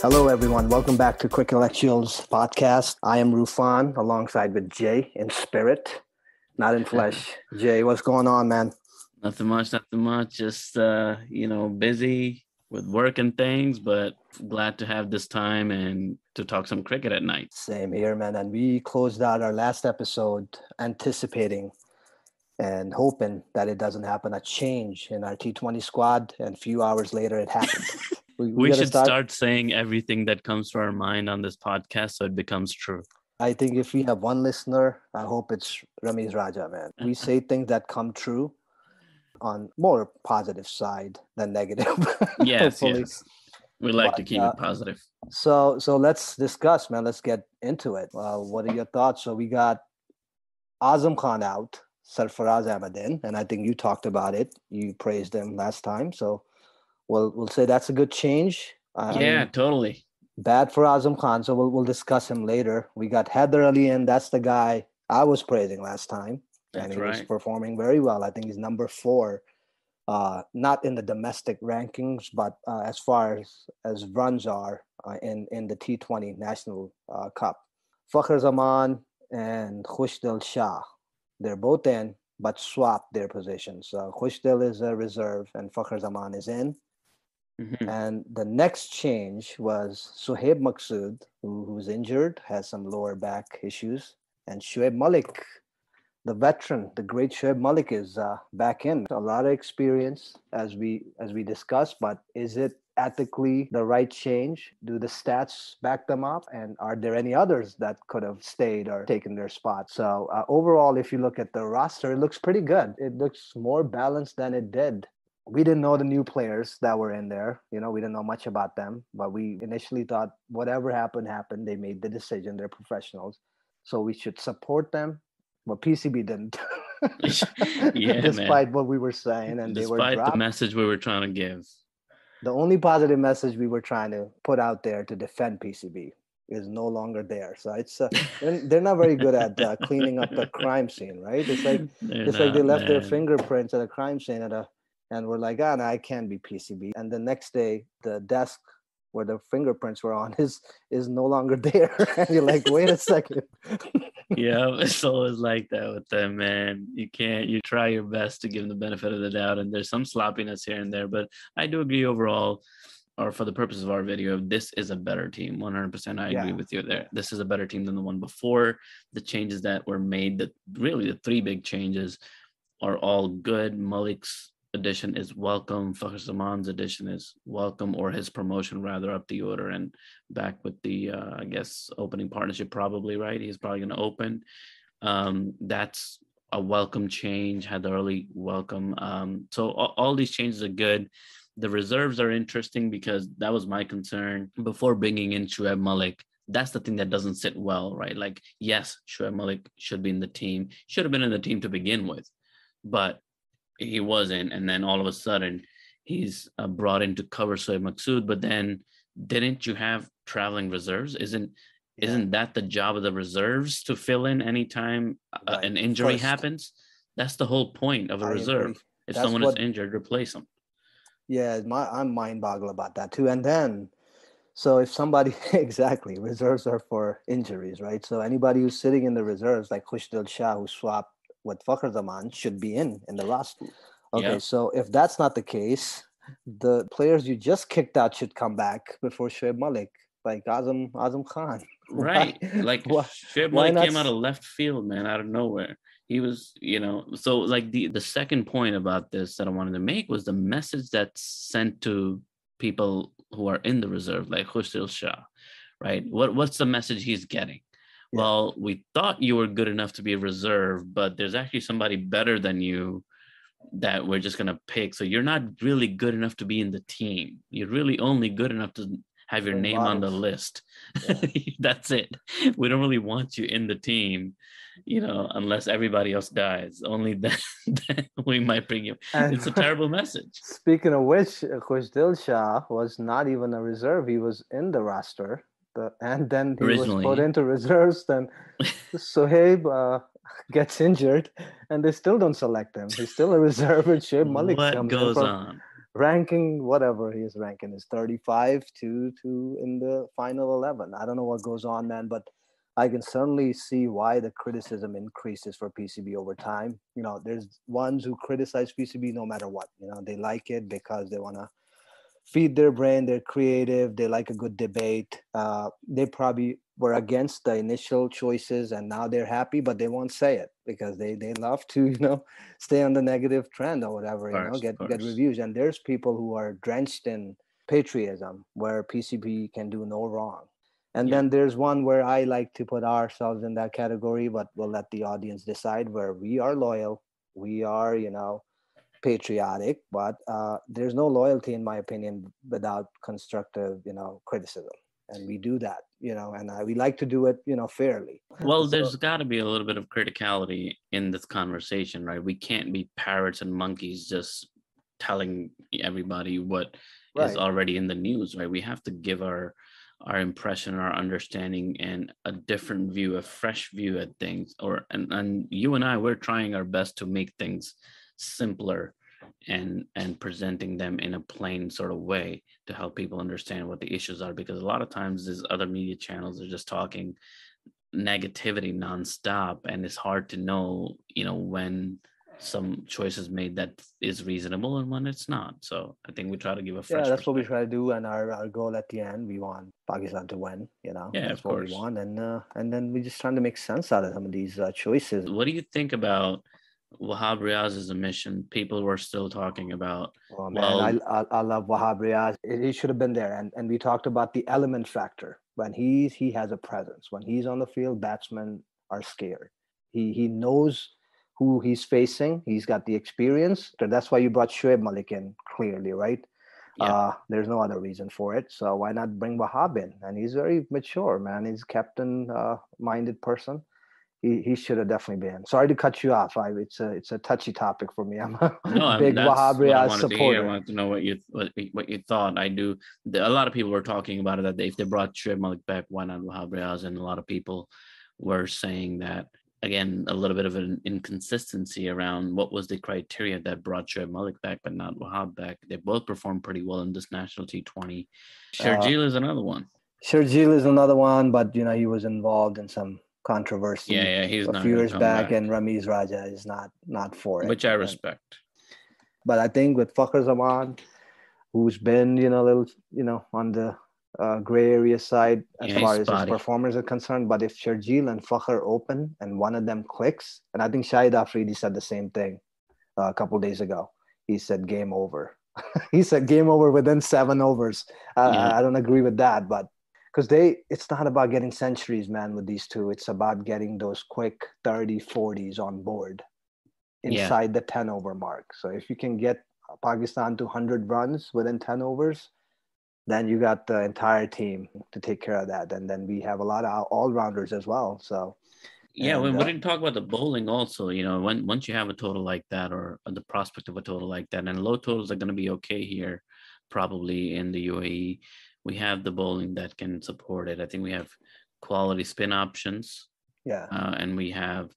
Hello, everyone. Welcome back to Crickellectuals podcast. I am Rizwan, alongside with Jay in spirit, not in flesh. Jay, what's going on, man? Nothing much. Just, busy with work and things, but glad to have this time and to talk some cricket at night. Same here, man. And we closed out our last episode anticipating and hoping that it doesn't happen, a change in our T20 squad. And a few hours later, it happened. We should start saying everything that comes to our mind on this podcast so it becomes true. I think if we have one listener, I hope it's Ramiz Raja, man. We say things that come true on more positive side than negative. Yes. We like to keep it positive. So let's discuss, man. Let's get into it. What are your thoughts? So we got Azam Khan out, Sarfaraz Ahmed in, and I think you talked about it. You praised him last time. So we'll say that's a good change. Totally. Bad for Azam Khan, so we'll discuss him later. We got Heather Ali in. That's the guy I was praising last time. And he was performing very well. I think he's number 4, not in the domestic rankings, but as far as runs are in the T20 National Cup. Fakhr Zaman and Khushdil Shah, they're both in, but swapped their positions. Khushdil is a reserve and Fakhr Zaman is in. Mm-hmm. And the next change was Sohaib Maqsood, who's injured, has some lower back issues, and Shoaib Malik, the veteran, the great Shoaib Malik, is back in. A lot of experience, as we discussed, but is it ethically the right change? Do the stats back them up? And are there any others that could have stayed or taken their spot? So overall, if you look at the roster, it looks pretty good. It looks more balanced than it did. We didn't know the new players that were in there. We didn't know much about them, but we initially thought whatever happened. They made the decision. They're professionals. So we should support them. But PCB didn't. Despite what we were saying. And they were dropped. Despite the message we were trying to give. The only positive message we were trying to put out there to defend PCB is no longer there. So it's they're not very good at cleaning up the crime scene, right? It's like they left their fingerprints at a crime scene and we're like, no, I can't be PCB. And the next day, the desk where the fingerprints were on is no longer there. And you're like, wait a second. Yeah, it's always like that with them, man. You try your best to give them the benefit of the doubt, and there's some sloppiness here and there. But I do agree overall, or for the purpose of our video, this is a better team. 100%, I agree with you there. This is a better team than the one before. The changes that were made, the 3 big changes, are all good. Malik's addition is welcome. Fakhr Zaman's addition is welcome, or his promotion rather, up the order and back with the opening partnership, probably, right? He's probably going to open. That's a welcome change. Had the early welcome. So all these changes are good. The reserves are interesting because that was my concern before bringing in Shoaib Malik. That's the thing that doesn't sit well, right? Like, yes, Shoaib Malik should be in the team, should have been in the team to begin with, but he wasn't, and then all of a sudden he's brought in to cover Sohaib Maqsood. But then, didn't you have traveling reserves? Isn't that the job of the reserves to fill in anytime an injury happens? That's the whole point of a reserve. If someone is injured, replace them. Yeah, I'm mind-boggled about that too. And then, so if somebody reserves are for injuries, right? So anybody who's sitting in the reserves, like Khushdil Shah, who swapped with Fakhr Zaman, should be in the roster. Okay, so if that's not the case, the players you just kicked out should come back before Shoaib Malik, like Azam Khan. Right. Like Shoaib Malik came out of left field, man, out of nowhere. He was, so like the second point about this that I wanted to make was the message that's sent to people who are in the reserve, like Khushdil Shah, right? What's the message he's getting? Well, we thought you were good enough to be a reserve, but there's actually somebody better than you that we're just going to pick. So you're not really good enough to be in the team. You're really only good enough to have your name on the list. Yeah. That's it. We don't really want you in the team, unless everybody else dies. Only then we might bring you. And it's a terrible message. Speaking of which, Khushdil Shah was not even a reserve. He was in the roster. And then he was put into reserves. Then Sohaib gets injured, and they still don't select him. He's still a reserve. And Shoaib Malik what goes on? ranking, whatever his ranking is, 35 to in the final 11. I don't know what goes on, man, but I can certainly see why the criticism increases for PCB over time. There's ones who criticize PCB no matter what. They like it because they want to feed their brain. They're creative. They like a good debate. They probably were against the initial choices and now they're happy, but they won't say it because they love to stay on the negative trend or whatever. Get reviews. And there's people who are drenched in patriotism where PCB can do no wrong. And then there's one where I like to put ourselves in that category, but we'll let the audience decide, where we are loyal. We are, patriotic, but there's no loyalty, in my opinion, without constructive, criticism. And we do that, and we like to do it, fairly. Well, there's got to be a little bit of criticality in this conversation, right? We can't be parrots and monkeys just telling everybody what is already in the news, right? We have to give our impression, our understanding, and a different view, a fresh view at things. And you and I, we're trying our best to make things simpler and presenting them in a plain sort of way to help people understand what the issues are, because a lot of times these other media channels are just talking negativity nonstop, and it's hard to know when some choices made that is reasonable and when it's not. So I think we try to give a fresh that's what we try to do, and our goal at the end, we want Pakistan to win. That's what we want, and then we just trying to make sense out of some of these choices. What do you think about Wahab Riaz's omission? People were still talking about. Oh man, I love Wahab Riaz. He should have been there, and we talked about the element factor. When he has a presence. When he's on the field, batsmen are scared. He knows who he's facing. He's got the experience. That's why you brought Shoaib Malik in, clearly, right? Yeah. There's no other reason for it. So why not bring Wahab in? And he's very mature, man. He's a captain-minded person. He should have definitely been. Sorry to cut you off. It's a touchy topic for me. I'm a big Wahab Riaz supporter. I wanted to know what you thought. I do. A lot of people were talking about it, that if they brought Shoaib Malik back, why not Wahab Riaz? And a lot of people were saying that, again, a little bit of an inconsistency around what was the criteria that brought Shoaib Malik back but not Wahab back. They both performed pretty well in this national T20. Sharjeel is another one. Sharjeel is another one, but he was involved in some controversy he's a few years back, and Ramiz Raja is not for it, which I respect. But I think with Babar Azam, who's been a little on the gray area side as far as his performers are concerned, but if Sharjeel and Fakhr open and one of them clicks, and I think Shahid Afridi said the same thing a couple of days ago. He said game over. He said game over within 7 overs. I don't agree with that, but because it's not about getting centuries, man, with these two. It's about getting those quick 30, 40s on board inside the 10 over mark. So if you can get Pakistan to 100 runs within 10 overs, then you got the entire team to take care of that. And then we have a lot of all-rounders as well. So we didn't talk about the bowling also. Once you have a total like that, or the prospect of a total like that, and low totals are going to be okay here, probably in the UAE. We have the bowling that can support it. I think we have quality spin options. Yeah. And we have,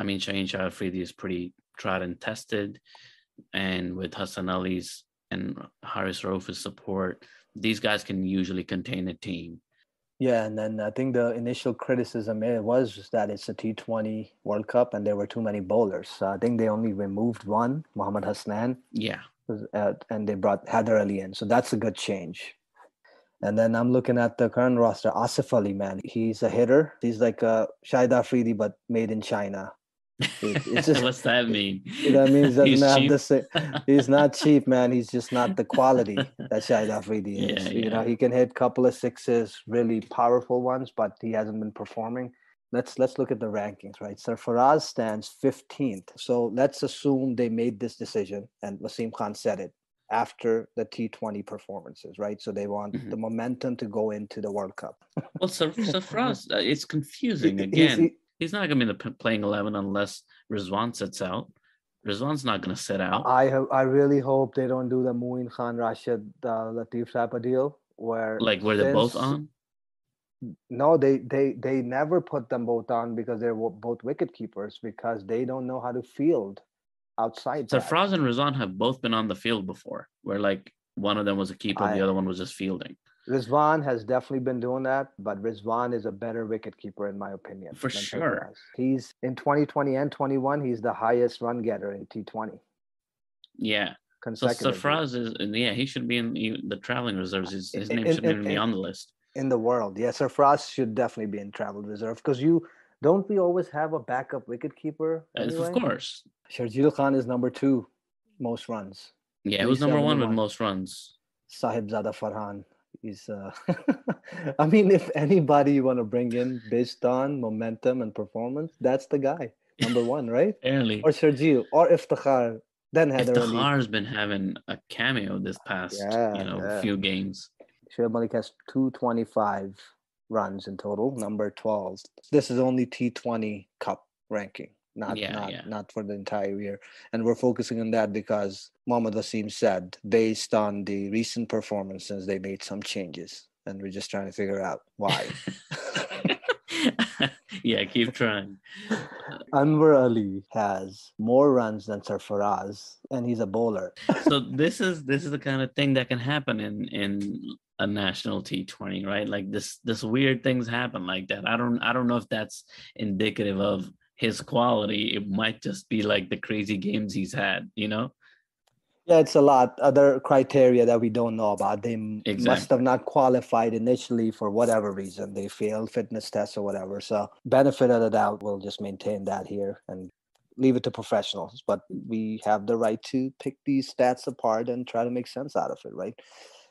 Shaheen Shah Afridi is pretty tried and tested. And with Hassan Ali's and Haris Rauf's support, these guys can usually contain a team. Yeah, and then I think the initial criticism was that it's a T20 World Cup and there were too many bowlers. So I think they only removed one, Mohammad Hasnan. Yeah. And they brought Haider Ali in. So that's a good change. And then I'm looking at the current roster. Asif Ali, man, he's a hitter. He's like a Shahid Afridi, but made in China. It's just, what's that mean? That means he's not cheap, man. He's just not the quality that Shahid Afridi is. He can hit a couple of sixes, really powerful ones, but he hasn't been performing. Let's look at the rankings, right? Sarfaraz stands 15th. So let's assume they made this decision, and Wasim Khan said it, after the T20 performances, right? So they want the momentum to go into the World Cup. Well, Sarfaraz, it's confusing again. He's not going to be in the playing 11 unless Rizwan sits out. Rizwan's not going to sit out. I really hope they don't do the Moeen Khan, Rashid, Latif type of deal where they're both on. No, they never put them both on because they're both wicket keepers, because they don't know how to field outside that. Sarfraz and Rizwan have both been on the field before, where like one of them was a keeper, the other one was just fielding. Rizwan has definitely been doing that, but Rizwan is a better wicketkeeper in my opinion. For sure. He's in 2020 and 21, he's the highest run getter in T20. Yeah. So Sarfraz is, he should be in the traveling reserves. His name shouldn't even be on the list. In the world, yeah, Sarfraz should definitely be in travel reserve because we always have a backup wicketkeeper anyway? Of course. Sharjeel Khan is number 2 most runs. Yeah, who's number 1 with most runs? Sahibzada Farhan. He's I mean, if anybody you want to bring in based on momentum and performance, that's the guy. Number 1, right? Barely. Or Sharjeel or Iftikhar. Then Haider Ali. Iftikhar's been having a cameo this past few games. Shoaib Malik has 225 runs in total, number 12. This is only T20 Cup ranking, not for the entire year. And we're focusing on that because Mohammad Wasim said, based on the recent performances, they made some changes. And we're just trying to figure out why. Yeah, keep trying. Anwar Ali has more runs than Sarfaraz, and he's a bowler. So this is the kind of thing that can happen in a national T20, right? Like this weird things happen like that. I don't know if that's indicative of his quality. It might just be like the crazy games he's had, you know? Yeah, it's a lot. Other criteria that we don't know about. They must have not qualified initially for whatever reason. They failed fitness tests or whatever. So benefit of the doubt, we'll just maintain that here and leave it to professionals. But we have the right to pick these stats apart and try to make sense out of it, right?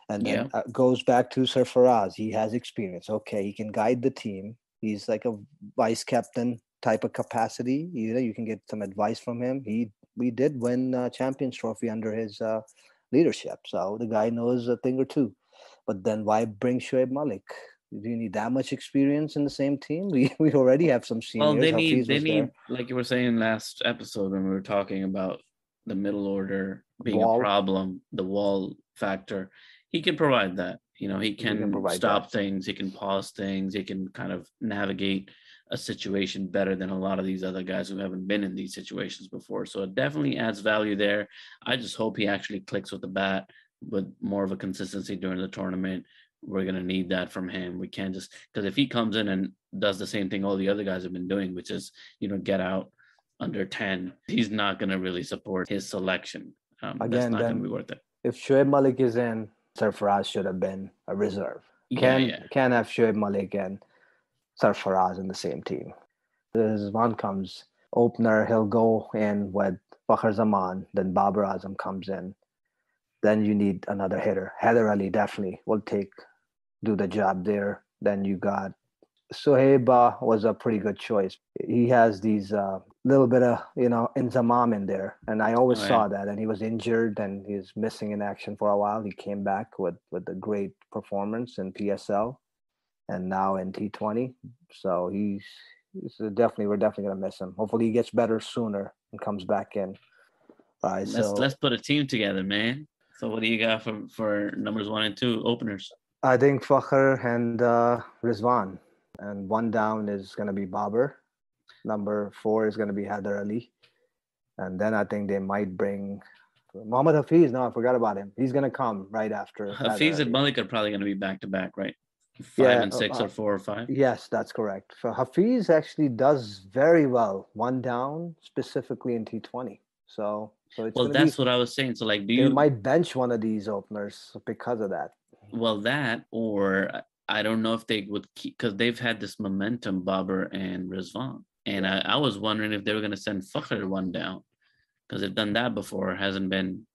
And then goes back to Sarfaraz. He has experience. Okay, he can guide the team. He's like a vice captain type of capacity. You can get some advice from him. We did win Champions Trophy under his leadership. So the guy knows a thing or two. But then why bring Shoaib Malik? Do you need that much experience in the same team? We already have some seniors. Well, they need like you were saying last episode when we were talking about the middle order being a problem, the wall factor. He can provide that. He can stop things. He can pause things. He can kind of navigate a situation better than a lot of these other guys who haven't been in these situations before. So it definitely adds value there. I just hope he actually clicks with the bat with more of a consistency during the tournament. We're going to need that from him. We can't just, because if he comes in and does the same thing all the other guys have been doing, which is, get out under 10, he's not going to really support his selection. Again, that's not going to be worth it. If Shoaib Malik is in, Sarfaraz should have been a reserve. Can't have Shoaib Malik and Sarfaraz in the same team. Rizwan comes opener, he'll go in with Babar Azam, then Babar Azam comes in. Then you need another hitter. Haider Ali definitely will do the job there. Then you got Sohaib was a pretty good choice. He has these little bit of, inzamam in there. And I always saw that. And he was injured and he was missing in action for a while. He came back with a great performance in PSL and now in T20. So we're definitely going to miss him. Hopefully he gets better sooner and comes back in. All right, let's put a team together, man. So what do you got for numbers 1 and 2 openers? I think Fakhr and Rizwan. And 1 down is going to be Babar. Number 4 is going to be Haider Ali. And then I think they might bring Mohammad Hafiz. No, I forgot about him. He's going to come right after. Hafiz and Malik are probably going to be back-to-back, right? 5 and 6 or 4 or 5? Yes, that's correct. So Hafiz actually does very well 1 down, specifically in T20. So it's that's what I was saying. So like, they might bench one of these openers because of that. Well, that, or I don't know if they would keep, because they've had this momentum, Babar and Rizwan. And I was wondering if they were going to send Fakhr 1 down, because they've done that before. Hasn't been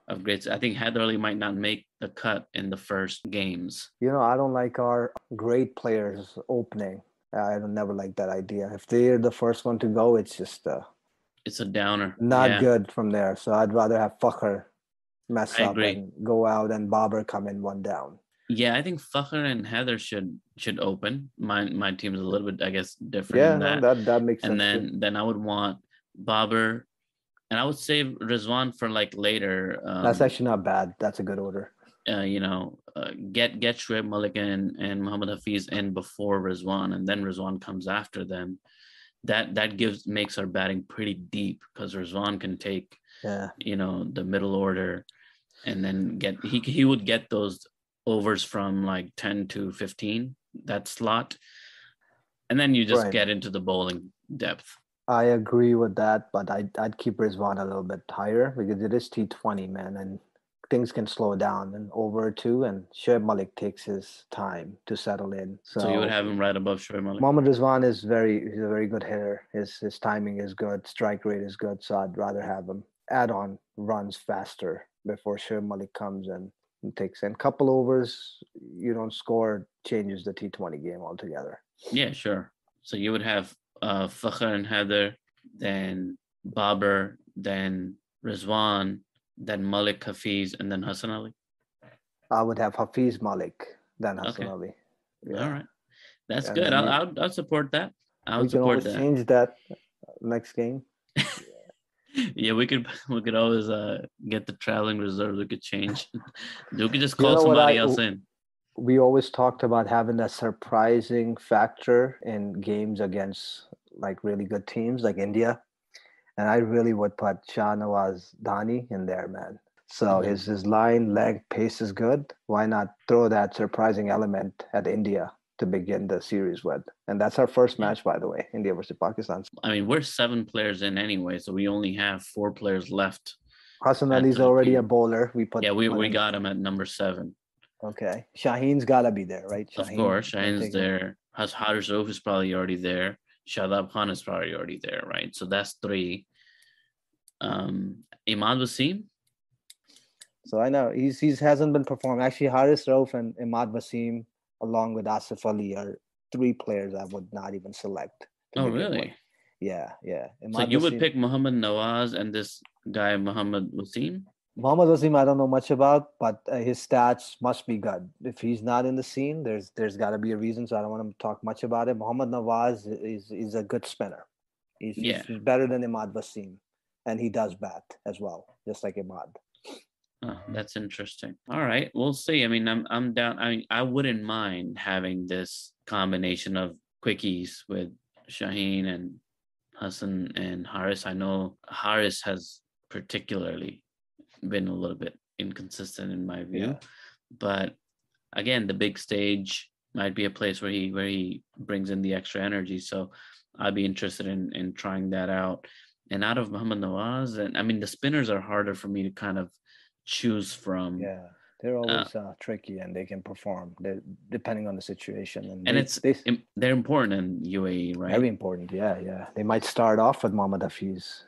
of great. I think Haider Ali might not make the cut in the first games. I don't like our great players opening. I don't never like that idea. If they're the first one to go, it's just it's a downer. Not good from there. So I'd rather have Fakhr mess up and go out and Babar come in 1 down. Yeah, I think Fakhr and Haider should open. My team is a little bit, I guess, different than that. That makes sense. And then I would want Babar, and I would save Rizwan for like later. That's actually not bad. That's a good order. Get Shoaib Malik and Mohammad Hafiz in before Rizwan, and then Rizwan comes after them. that makes our batting pretty deep because Rizwan can take the middle order, and then he would get those overs from like 10 to 15, that slot, and then you just get into the bowling depth. I agree with that, but I'd keep Rizwan a little bit higher because it is T20, man, and things can slow down and over two, and Shoaib Malik takes his time to settle in. So you would have him right above Shoaib Malik? Mohammad Rizwan he's a very good hitter. His timing is good, strike rate is good, so I'd rather have him add on runs faster before Shoaib Malik comes and takes in. Couple overs, you don't score, changes the T20 game altogether. Yeah, sure. So you would have Fakhr and Heather, then Babar, then Rizwan, then Malik, Hafiz, and then Hassan Ali? I would have Hafiz, Malik, then Hassan Ali. Yeah. All right. That's good. I'll support that. We can always change that next game. Yeah, we could always get the traveling reserve. We could change. We could just call somebody else in. We always talked about having a surprising factor in games against like really good teams like India. And I really would put Shahnawaz Dhani in there, man. So his line, leg, pace is good. Why not throw that surprising element at India to begin the series with? And that's our first match, by the way, India versus Pakistan. I mean, we're 7 players in anyway, so we only have 4 players left. Hassan Ali's already a bowler. We got him at number 7. Okay. Shaheen's got to be there, right? Of course, Shaheen's there. Haris Rauf is probably already there. Shadab Khan is probably already there, right? So that's 3. Imad Wasim. So I know he hasn't been performing. Actually, Haris Rauf and Imad Wasim, along with Asif Ali, are 3 players I would not even select. Oh, really? With. Yeah. Imad so you would pick Muhammad Nawaz and this guy Muhammad Wasim? Muhammad Wasim, I don't know much about, but his stats must be good. If he's not in the scene, there's got to be a reason. So I don't want to talk much about it. Muhammad Nawaz is a good spinner. He's better than Imad Wasim, and he does bat as well, just like Imad. Oh, that's interesting. All right, we'll see. I mean, I'm down. I mean, I wouldn't mind having this combination of quickies with Shaheen and Hassan and Haris. I know Haris has particularly been a little bit inconsistent in my view, but again, the big stage might be a place where he brings in the extra energy. So I'd be interested in trying that out. And out of Muhammad Nawaz, and I mean, the spinners are harder for me to kind of choose from. Yeah, they're always tricky, and they can perform depending on the situation. And they're important in UAE, right? Very important. Yeah. They might start off with Mohammad Hafiz.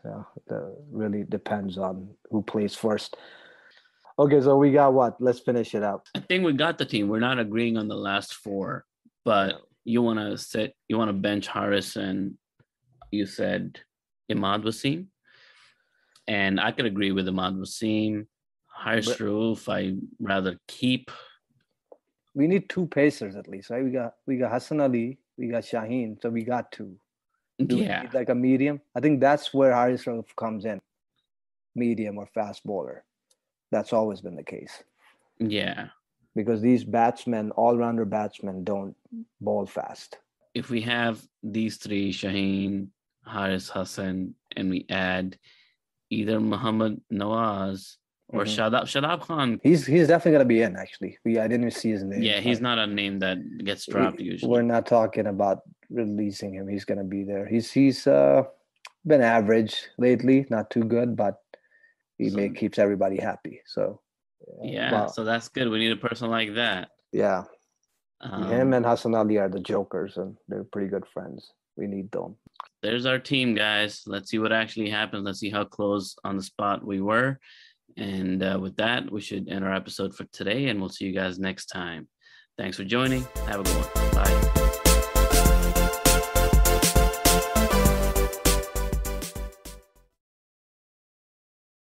Really depends on who plays first. Okay, so we got what? Let's finish it up. I think we got the team. We're not agreeing on the last 4, but you want to bench Haris, and you said Imad Wasim, and I could agree with Imad Wasim. Haris Rauf, I'd rather keep. We need 2 pacers at least, right? We got Hassan Ali, we got Shaheen, so we got 2. Do we need like a medium? I think that's where Haris Rauf comes in, medium or fast bowler. That's always been the case. Yeah, because these batsmen, all-rounder batsmen, don't bowl fast. If we have these 3, Shaheen, Haris, Hassan, and we add either Muhammad Nawaz or Shadab Khan. He's definitely going to be in, actually. I didn't even see his name. Yeah, he's not a name that gets dropped usually. We're not talking about releasing him. He's going to be there. He's been average lately, not too good, but keeps everybody happy. So so that's good. We need a person like that. Yeah. Him and Hassan Ali are the jokers, and they're pretty good friends. We need them. There's our team, guys. Let's see what actually happens. Let's see how close on the spot we were. And with that, we should end our episode for today, and we'll see you guys next time. Thanks for joining. Have a good one. Bye.